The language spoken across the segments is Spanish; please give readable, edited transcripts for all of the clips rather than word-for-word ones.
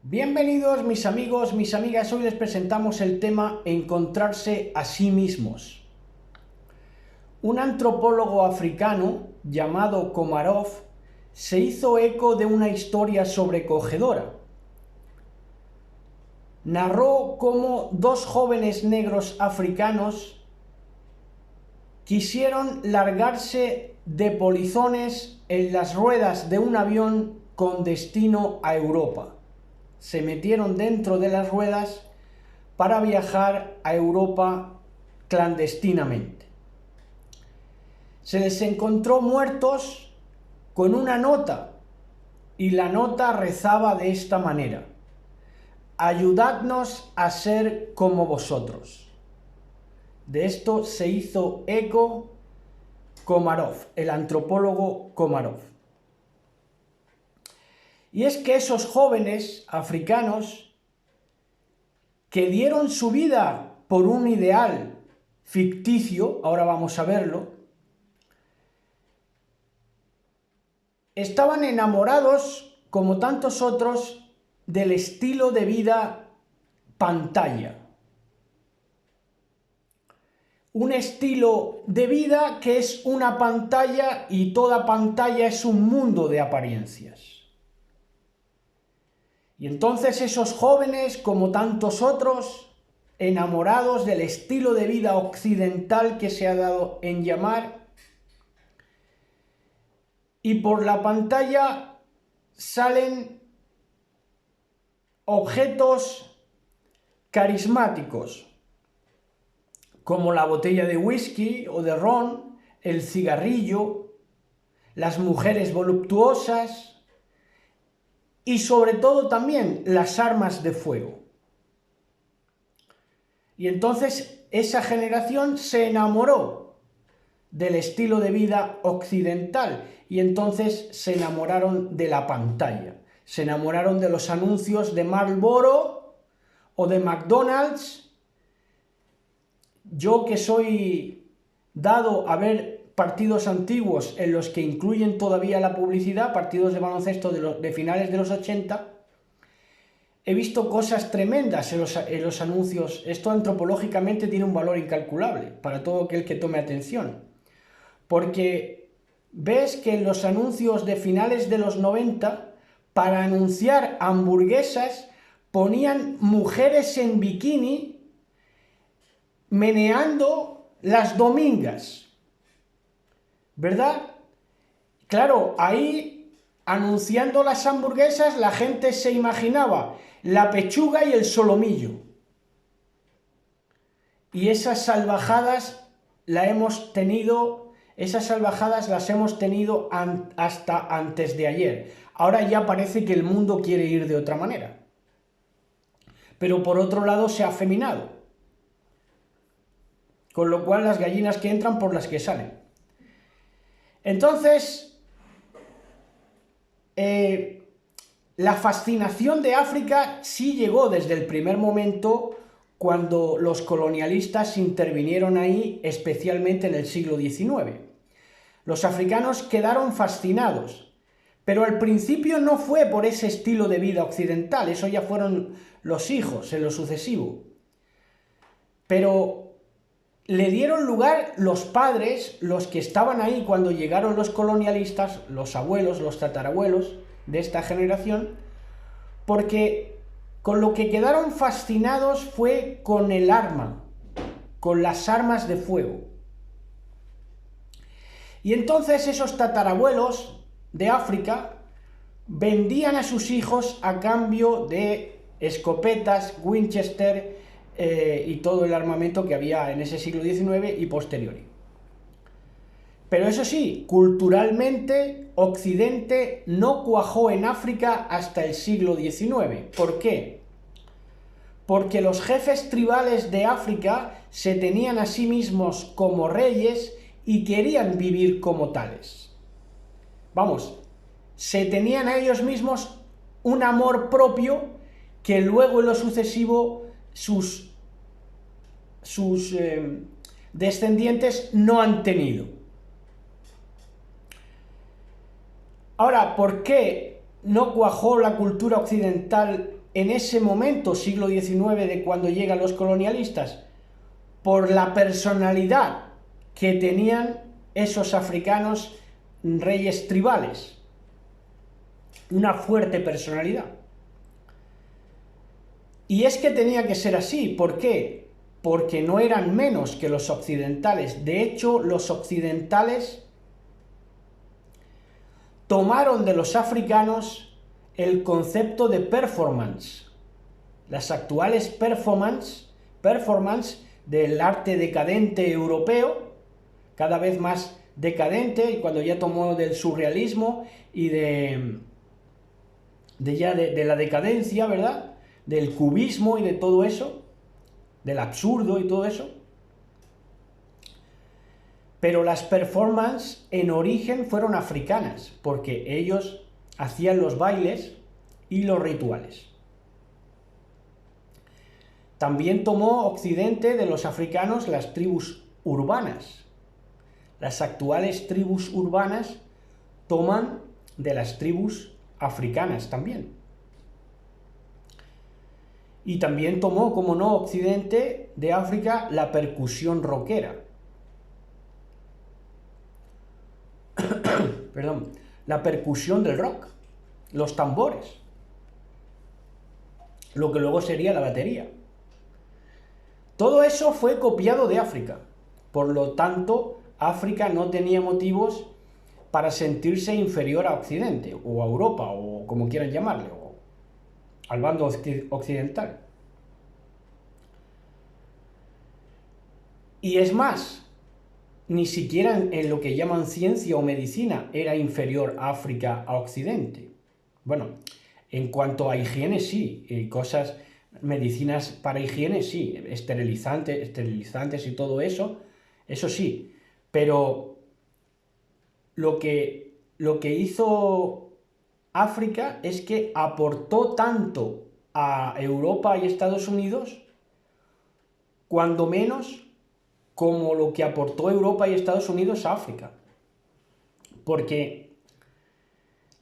Bienvenidos mis amigos, mis amigas, hoy les presentamos el tema encontrarse a sí mismos. Un antropólogo africano llamado Komarov se hizo eco de una historia sobrecogedora. Narró cómo dos jóvenes negros africanos quisieron largarse de polizones en las ruedas de un avión con destino a Europa. Se metieron dentro de las ruedas para viajar a Europa clandestinamente. Se les encontró muertos con una nota, y la nota rezaba de esta manera: ayudadnos a ser como vosotros. De esto se hizo eco Komarov, el antropólogo Komarov. Y es que esos jóvenes africanos que dieron su vida por un ideal ficticio, ahora vamos a verlo, estaban enamorados, como tantos otros, del estilo de vida pantalla. Un estilo de vida que es una pantalla, y toda pantalla es un mundo de apariencias. Y entonces esos jóvenes, como tantos otros, enamorados del estilo de vida occidental que se ha dado en llamar, y por la pantalla salen objetos carismáticos, como la botella de whisky o de ron, el cigarrillo, las mujeres voluptuosas, y sobre todo también las armas de fuego. Y entonces esa generación se enamoró del estilo de vida occidental, y entonces se enamoraron de la pantalla, se enamoraron de los anuncios de Marlboro o de McDonald's. Yo, que soy dado a ver partidos antiguos en los que incluyen todavía la publicidad, partidos de baloncesto de finales de los 80, he visto cosas tremendas en los anuncios. Esto antropológicamente tiene un valor incalculable para todo aquel que tome atención, porque ves que en los anuncios de finales de los 90, para anunciar hamburguesas, ponían mujeres en bikini meneando las domingas, ¿verdad? Claro, ahí, anunciando las hamburguesas, la gente se imaginaba la pechuga y el solomillo. Y esas salvajadas las hemos tenido hasta antes de ayer. Ahora ya parece que el mundo quiere ir de otra manera. Pero por otro lado se ha afeminado. Con lo cual las gallinas que entran por las que salen. Entonces, la fascinación de África sí llegó desde el primer momento, cuando los colonialistas intervinieron ahí, especialmente en el siglo XIX. Los africanos quedaron fascinados, pero al principio no fue por ese estilo de vida occidental, eso ya fueron los hijos en lo sucesivo. Pero le dieron lugar los padres, los que estaban ahí cuando llegaron los colonialistas, los abuelos, los tatarabuelos de esta generación, porque con lo que quedaron fascinados fue con el arma, con las armas de fuego. Y entonces esos tatarabuelos de África vendían a sus hijos a cambio de escopetas, Winchester, y todo el armamento que había en ese siglo XIX y posterior. Pero eso sí, culturalmente, Occidente no cuajó en África hasta el siglo XIX. ¿Por qué? Porque los jefes tribales de África se tenían a sí mismos como reyes y querían vivir como tales. Vamos, se tenían a ellos mismos un amor propio que luego en lo sucesivo sus descendientes no han tenido. Ahora, ¿por qué no cuajó la cultura occidental en ese momento, siglo XIX, de cuando llegan los colonialistas? Por la personalidad que tenían esos africanos reyes tribales. Una fuerte personalidad. Y es que tenía que ser así. ¿Por qué? Porque no eran menos que los occidentales. De hecho, los occidentales tomaron de los africanos el concepto de performance. Las actuales performance del arte decadente europeo, cada vez más decadente, y cuando ya tomó del surrealismo y de la decadencia, ¿verdad? Del cubismo y de todo eso, del absurdo y todo eso. Pero las performances en origen fueron africanas, porque ellos hacían los bailes y los rituales. También tomó Occidente de los africanos las tribus urbanas. Las actuales tribus urbanas toman de las tribus africanas también. Y también tomó, como no, Occidente de África la percusión rockera. Perdón, la percusión del rock, los tambores, lo que luego sería la batería. Todo eso fue copiado de África. Por lo tanto, África no tenía motivos para sentirse inferior a Occidente, o a Europa, o como quieran llamarle, o al bando occidental. Y es más, ni siquiera en lo que llaman ciencia o medicina era inferior África a Occidente. Bueno, en cuanto a higiene sí, cosas, medicinas para higiene sí, esterilizantes y todo eso sí, pero lo que hizo África es que aportó tanto a Europa y Estados Unidos, cuando menos, como lo que aportó Europa y Estados Unidos a África. Porque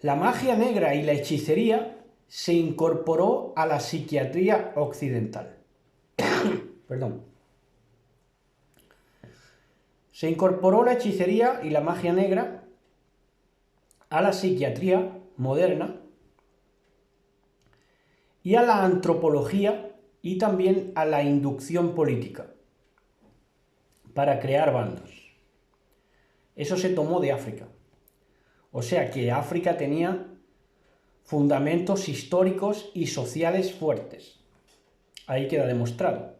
la magia negra y la hechicería se incorporó a la psiquiatría occidental. Perdón. Se incorporó la hechicería y la magia negra a la psiquiatría moderna y a la antropología y también a la inducción política, para crear bandos. Eso se tomó de África. O sea que África tenía fundamentos históricos y sociales fuertes. Ahí queda demostrado.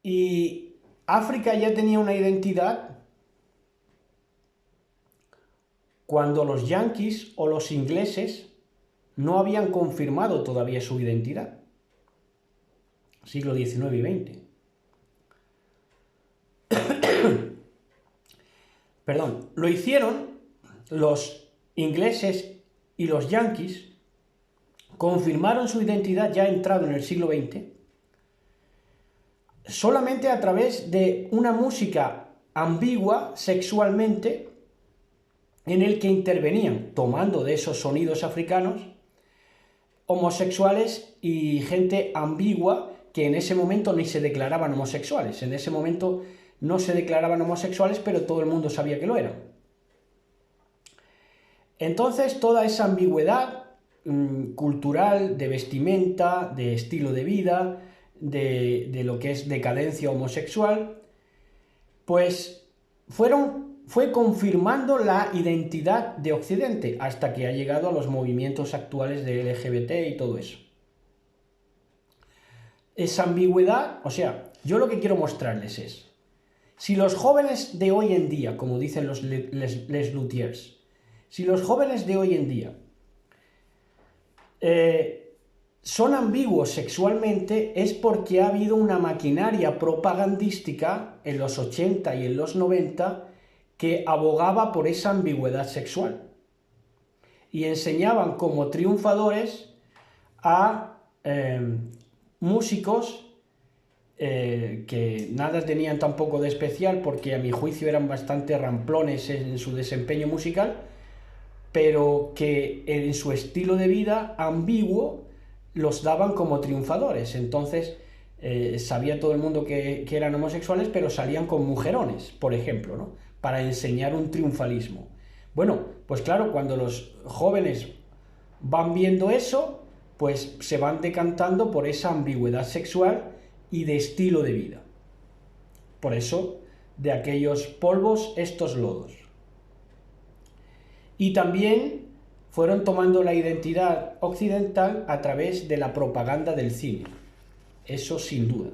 Y África ya tenía una identidad cuando los yanquis o los ingleses no habían confirmado todavía su identidad. Siglo XIX y XX. Perdón, lo hicieron los ingleses y los yanquis, confirmaron su identidad ya entrado en el siglo XX, solamente a través de una música ambigua sexualmente, en el que intervenían, tomando de esos sonidos africanos, homosexuales y gente ambigua que en ese momento ni se declaraban homosexuales. En ese momento no se declaraban homosexuales, pero todo el mundo sabía que lo eran. Entonces, toda esa ambigüedad cultural, de vestimenta, de estilo de vida, de lo que es decadencia homosexual, pues fue confirmando la identidad de Occidente, hasta que ha llegado a los movimientos actuales de LGBT y todo eso. Esa ambigüedad, o sea, yo lo que quiero mostrarles es, si los jóvenes de hoy en día, como dicen les luthiers, si los jóvenes de hoy en día son ambiguos sexualmente, es porque ha habido una maquinaria propagandística en los 80 y en los 90 que abogaba por esa ambigüedad sexual. Y enseñaban como triunfadores a músicos que nada tenían tampoco de especial, porque a mi juicio eran bastante ramplones en su desempeño musical, pero que en su estilo de vida ambiguo los daban como triunfadores. Entonces sabía todo el mundo que eran homosexuales, pero salían con mujerones, por ejemplo, ¿no? Para enseñar un triunfalismo. Bueno, pues claro, cuando los jóvenes van viendo eso, pues se van decantando por esa ambigüedad sexual y de estilo de vida. Por eso, de aquellos polvos, estos lodos. Y también fueron tomando la identidad occidental a través de la propaganda del cine. Eso sin duda.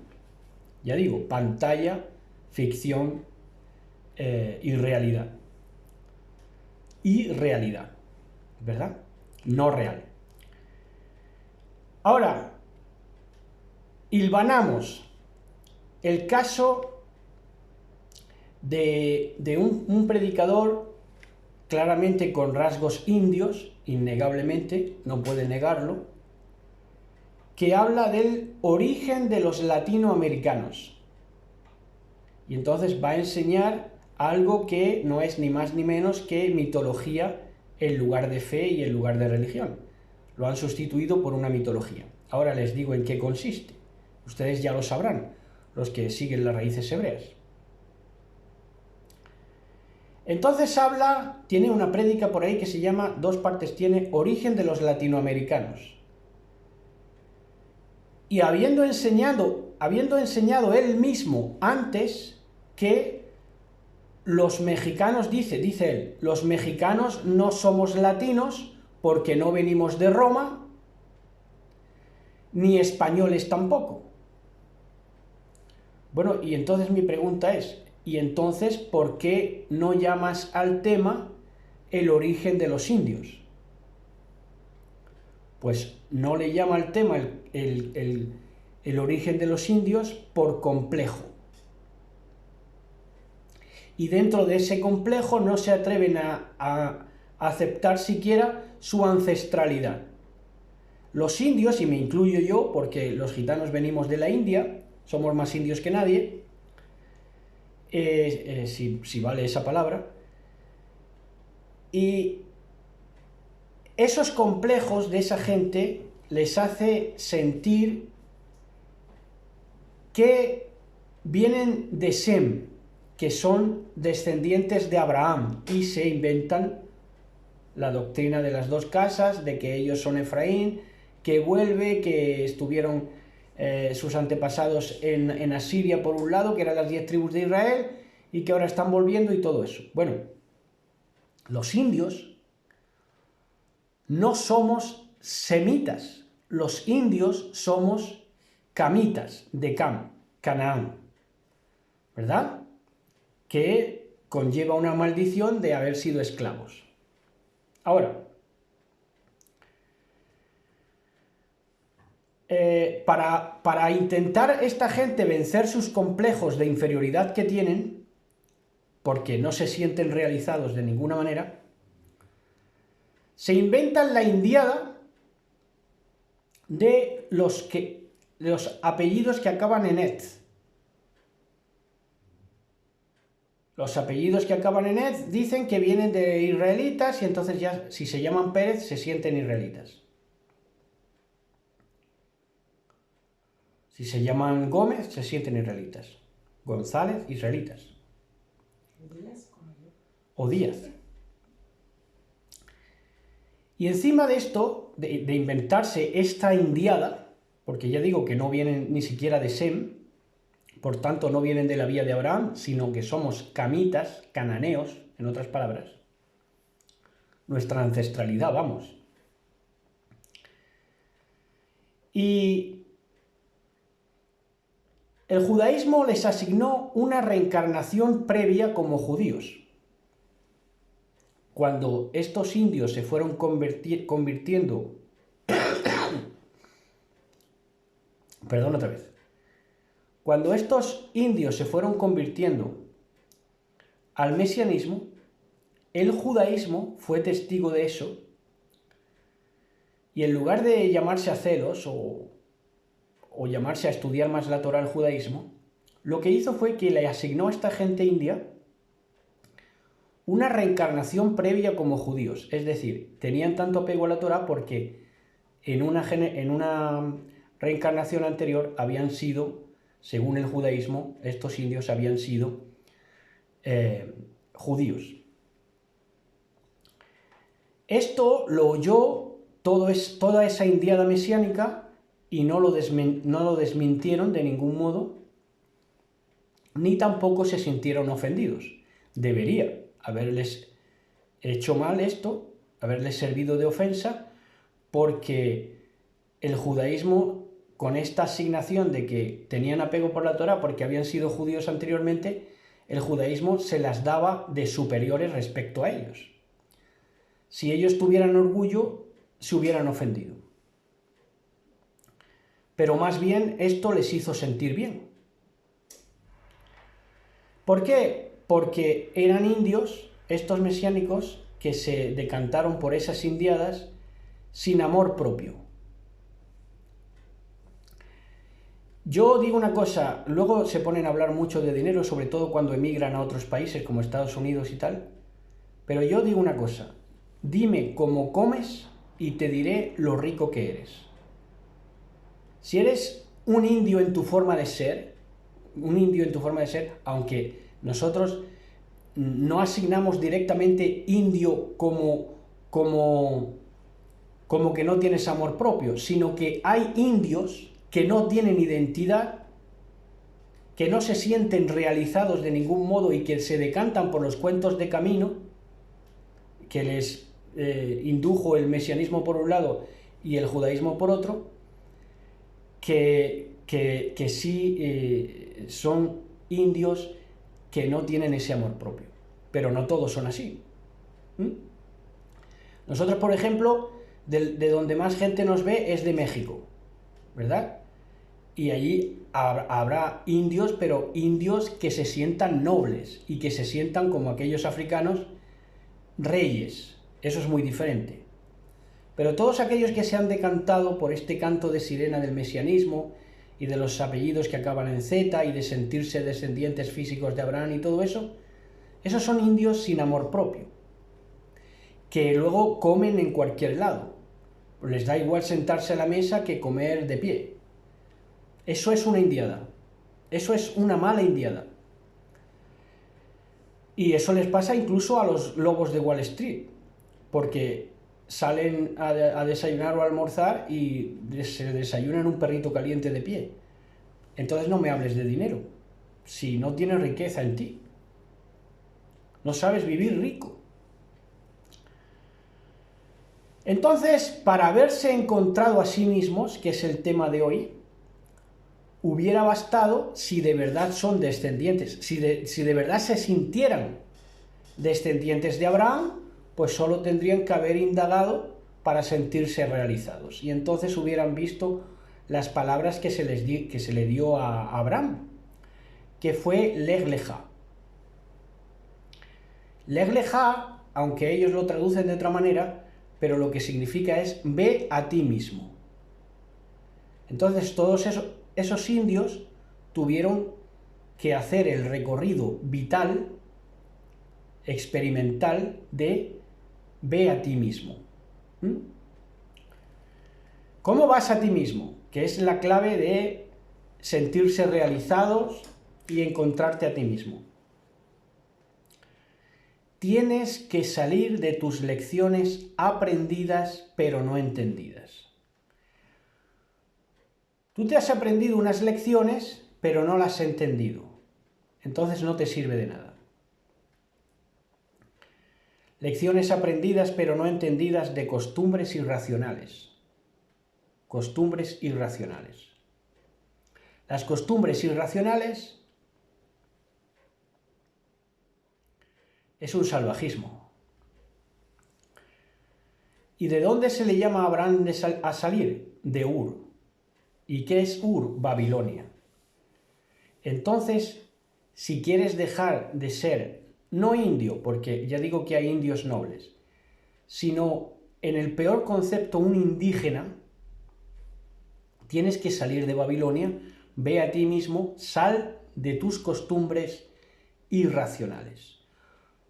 Ya digo, pantalla, ficción y realidad. Y realidad, ¿verdad? No real. Ahora, hilvanamos el caso de un predicador claramente con rasgos indios, innegablemente, no puede negarlo, que habla del origen de los latinoamericanos. Y entonces va a enseñar algo que no es ni más ni menos que mitología en lugar de fe y en lugar de religión. Lo han sustituido por una mitología. Ahora les digo en qué consiste. Ustedes ya lo sabrán, los que siguen las raíces hebreas. Entonces tiene una prédica por ahí que se llama, 2 partes tiene, Origen de los latinoamericanos. Y habiendo enseñado él mismo antes que los mexicanos, dice él, los mexicanos no somos latinos porque no venimos de Roma, ni españoles tampoco. Bueno, y entonces mi pregunta es, ¿y entonces por qué no llamas al tema el origen de los indios? Pues no le llama al tema el origen de los indios por complejo. Y dentro de ese complejo no se atreven a aceptar siquiera su ancestralidad. Los indios, y me incluyo yo, porque los gitanos venimos de la India, somos más indios que nadie, si vale esa palabra, y esos complejos de esa gente les hace sentir que vienen de Sem, que son descendientes de Abraham, y se inventan la doctrina de las 2 casas, de que ellos son Efraín, que vuelve, que estuvieron sus antepasados en Asiria por un lado, que eran las 10 tribus de Israel, y que ahora están volviendo y todo eso. Bueno, los indios no somos semitas, los indios somos camitas de Canaán, ¿verdad? Que conlleva una maldición de haber sido esclavos. Ahora, para intentar esta gente vencer sus complejos de inferioridad que tienen, porque no se sienten realizados de ninguna manera, se inventan la indiada de los apellidos que acaban en et. Los apellidos que acaban en et dicen que vienen de israelitas y entonces ya, si se llaman Pérez, se sienten israelitas. Si se llaman Gómez, se sienten israelitas. González, israelitas. O Díaz. Y encima de esto, de inventarse esta indiada, porque ya digo que no vienen ni siquiera de Sem, por tanto no vienen de la vía de Abraham, sino que somos camitas, cananeos, en otras palabras. Nuestra ancestralidad, vamos. Y el judaísmo les asignó una reencarnación previa como judíos. Cuando estos indios se fueron convirtiendo... Perdón, otra vez. Cuando estos indios se fueron convirtiendo al mesianismo, el judaísmo fue testigo de eso, y en lugar de llamarse a celos o llamarse a estudiar más la Torá al judaísmo, lo que hizo fue que le asignó a esta gente india una reencarnación previa como judíos. Es decir, tenían tanto apego a la Torá porque en una reencarnación anterior habían sido, según el judaísmo, estos indios habían sido judíos. Esto lo oyó toda esa indiada mesiánica y no lo desmintieron de ningún modo, ni tampoco se sintieron ofendidos. Debería haberles hecho mal esto, haberles servido de ofensa, porque el judaísmo, con esta asignación de que tenían apego por la Torá porque habían sido judíos anteriormente, el judaísmo se las daba de superiores respecto a ellos. Si ellos tuvieran orgullo, se hubieran ofendido. Pero más bien esto les hizo sentir bien. ¿Por qué? Porque eran indios, estos mesiánicos, que se decantaron por esas indiadas sin amor propio. Yo digo una cosa, luego se ponen a hablar mucho de dinero, sobre todo cuando emigran a otros países como Estados Unidos y tal, pero yo digo una cosa, dime cómo comes y te diré lo rico que eres. Si eres un indio en tu forma de ser, aunque nosotros no asignamos directamente indio como que no tienes amor propio, sino que hay indios que no tienen identidad, que no se sienten realizados de ningún modo y que se decantan por los cuentos de camino, que les indujo el mesianismo por un lado y el judaísmo por otro, que sí son indios que no tienen ese amor propio, pero no todos son así. Nosotros, por ejemplo, de donde más gente nos ve es de México, ¿verdad? Y allí habrá indios, pero indios que se sientan nobles y que se sientan como aquellos africanos reyes. Eso es muy diferente. Pero todos aquellos que se han decantado por este canto de sirena del mesianismo y de los apellidos que acaban en Z y de sentirse descendientes físicos de Abraham y todo eso, esos son indios sin amor propio, que luego comen en cualquier lado. Les da igual sentarse a la mesa que comer de pie. Eso es una indiada. Eso es una mala indiada. Y eso les pasa incluso a los lobos de Wall Street, porque salen a desayunar o a almorzar y se desayunan un perrito caliente de pie. Entonces no me hables de dinero, si no tienes riqueza en ti. No sabes vivir rico. Entonces, para haberse encontrado a sí mismos, que es el tema de hoy, hubiera bastado si de verdad son descendientes, si de verdad se sintieran descendientes de Abraham, pues solo tendrían que haber indagado para sentirse realizados. Y entonces hubieran visto las palabras que se le dio a Abraham, que fue Leg Leja. Leg Leja, aunque ellos lo traducen de otra manera, pero lo que significa es ve a ti mismo. Entonces todos esos indios tuvieron que hacer el recorrido vital, experimental, de ve a ti mismo. ¿Cómo vas a ti mismo? Que es la clave de sentirse realizados y encontrarte a ti mismo. Tienes que salir de tus lecciones aprendidas pero no entendidas. Tú te has aprendido unas lecciones pero no las has entendido. Entonces no te sirve de nada. Lecciones aprendidas pero no entendidas de costumbres irracionales. Costumbres irracionales. Las costumbres irracionales es un salvajismo. ¿Y de dónde se le llama a Abraham a salir? De Ur. ¿Y qué es Ur? Babilonia. Entonces, si quieres dejar de ser, no indio, porque ya digo que hay indios nobles, sino en el peor concepto un indígena, tienes que salir de Babilonia, ve a ti mismo, sal de tus costumbres irracionales.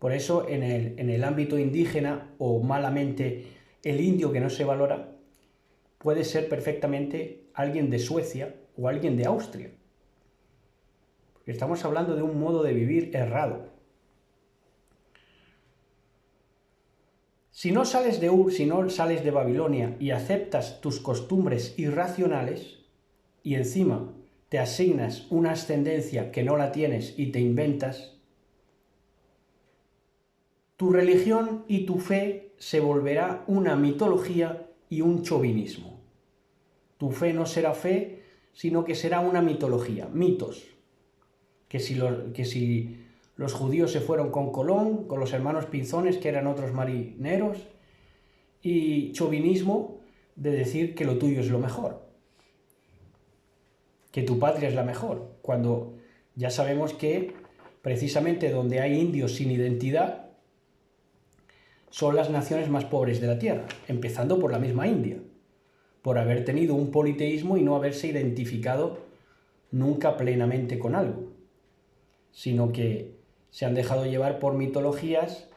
Por eso en el ámbito indígena, o malamente el indio que no se valora, puede ser perfectamente alguien de Suecia o alguien de Austria. Porque estamos hablando de un modo de vivir errado. Si no sales de Ur, si no sales de Babilonia y aceptas tus costumbres irracionales, y encima te asignas una ascendencia que no la tienes y te inventas, tu religión y tu fe se volverá una mitología y un chauvinismo. Tu fe no será fe, sino que será una mitología, mitos. Que si los judíos se fueron con Colón, con los hermanos Pinzones, que eran otros marineros, y chauvinismo de decir que lo tuyo es lo mejor, que tu patria es la mejor, cuando ya sabemos que precisamente donde hay indios sin identidad son las naciones más pobres de la tierra, empezando por la misma India, por haber tenido un politeísmo y no haberse identificado nunca plenamente con algo, sino que se han dejado llevar por mitologías,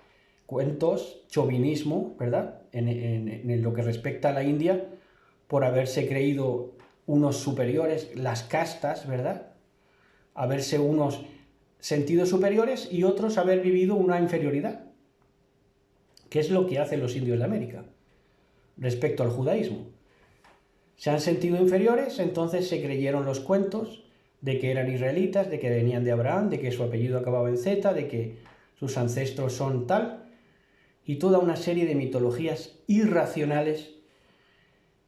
cuentos, chauvinismo, ¿verdad? En lo que respecta a la India, por haberse creído unos superiores, las castas, ¿verdad? Haberse unos sentido superiores y otros haber vivido una inferioridad, que es lo que hacen los indios de América respecto al judaísmo. Se han sentido inferiores, entonces se creyeron los cuentos de que eran israelitas, de que venían de Abraham, de que su apellido acababa en Z, de que sus ancestros son tal, y toda una serie de mitologías irracionales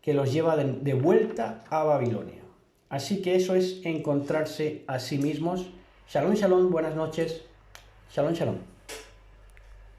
que los lleva de vuelta a Babilonia. Así que eso es encontrarse a sí mismos. Shalom, shalom, buenas noches. Shalom, shalom.